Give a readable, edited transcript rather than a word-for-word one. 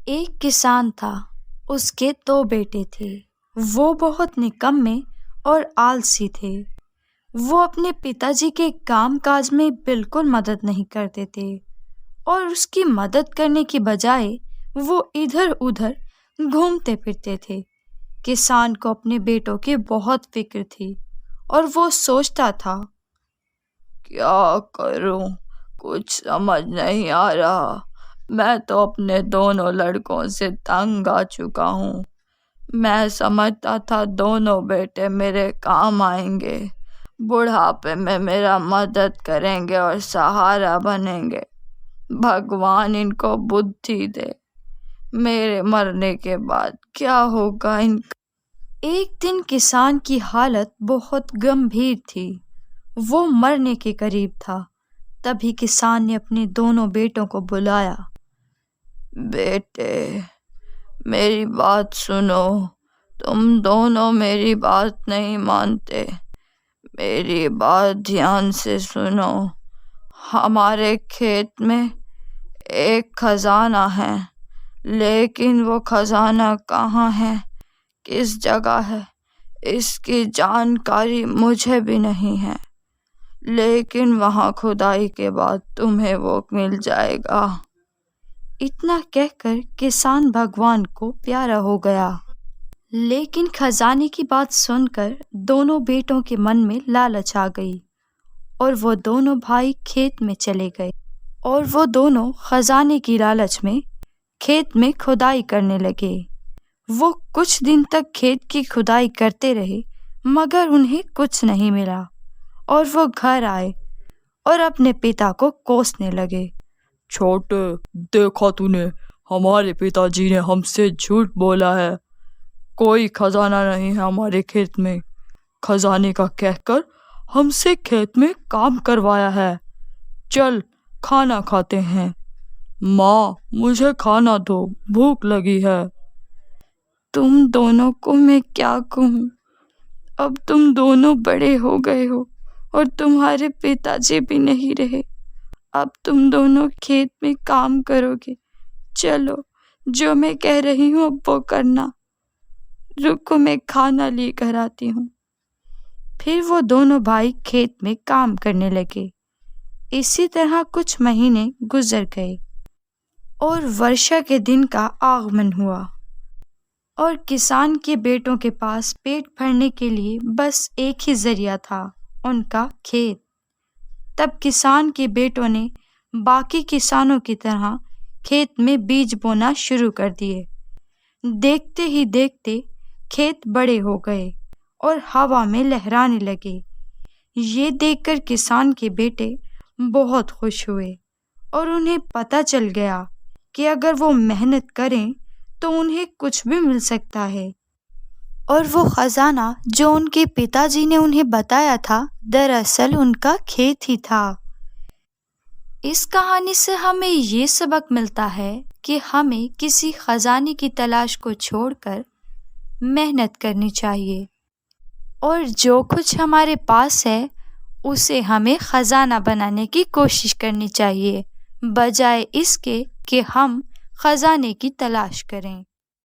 एक किसान था। उसके दो बेटे थे। वो बहुत निकम्मे और आलसी थे। वो अपने पिताजी के काम काज में बिल्कुल मदद नहीं करते थे और उसकी मदद करने की बजाय वो इधर उधर घूमते फिरते थे। किसान को अपने बेटों की बहुत फिक्र थी और वो सोचता था, क्या करूं, कुछ समझ नहीं आ रहा। मैं तो अपने दोनों लड़कों से तंग आ चुका हूँ। मैं समझता था दोनों बेटे मेरे काम आएंगे, बुढ़ापे में मेरा मदद करेंगे और सहारा बनेंगे। भगवान इनको बुद्धि दे। मेरे मरने के बाद क्या होगा इनका। एक दिन किसान की हालत बहुत गंभीर थी। वो मरने के करीब था। तभी किसान ने अपने दोनों बेटों को बुलाया। बेटे, मेरी बात सुनो। तुम दोनों मेरी बात नहीं मानते। मेरी बात ध्यान से सुनो। हमारे खेत में एक खजाना है, लेकिन वो खजाना कहाँ है, किस जगह है, इसकी जानकारी मुझे भी नहीं है। लेकिन वहाँ खुदाई के बाद तुम्हें वो मिल जाएगा। इतना कहकर किसान भगवान को प्यारा हो गया। लेकिन खजाने की बात सुनकर दोनों बेटों के मन में लालच आ गई और वो दोनों भाई खेत में चले गए और वो दोनों खजाने की लालच में खेत में खुदाई करने लगे। वो कुछ दिन तक खेत की खुदाई करते रहे, मगर उन्हें कुछ नहीं मिला और वो घर आए और अपने पिता को कोसने लगे। छोटे, देखा तूने, हमारे पिताजी ने हमसे झूठ बोला है। कोई खजाना नहीं है हमारे खेत में। खजाने का कहकर हमसे खेत में काम करवाया है। चल खाना खाते हैं। माँ, मुझे खाना दो, भूख लगी है। तुम दोनों को मैं क्या कहूँ, अब तुम दोनों बड़े हो गए हो और तुम्हारे पिताजी भी नहीं रहे। अब तुम दोनों खेत में काम करोगे। चलो, जो मैं कह रही हूँ अब वो करना। रुको, मैं खाना लेकर आती हूँ। फिर वो दोनों भाई खेत में काम करने लगे। इसी तरह कुछ महीने गुजर गए और वर्षा के दिन का आगमन हुआ और किसान के बेटों के पास पेट भरने के लिए बस एक ही जरिया था, उनका खेत। तब किसान के बेटों ने बाकी किसानों की तरह खेत में बीज बोना शुरू कर दिए। देखते ही देखते खेत बड़े हो गए और हवा में लहराने लगे। ये देखकर किसान के बेटे बहुत खुश हुए और उन्हें पता चल गया कि अगर वो मेहनत करें तो उन्हें कुछ भी मिल सकता है। और वो खजाना जो उनके पिताजी ने उन्हें बताया था, दरअसल उनका खेत ही था। इस कहानी से हमें ये सबक मिलता है कि हमें किसी खजाने की तलाश को छोड़कर मेहनत करनी चाहिए और जो कुछ हमारे पास है उसे हमें खजाना बनाने की कोशिश करनी चाहिए, बजाय इसके कि हम खजाने की तलाश करें।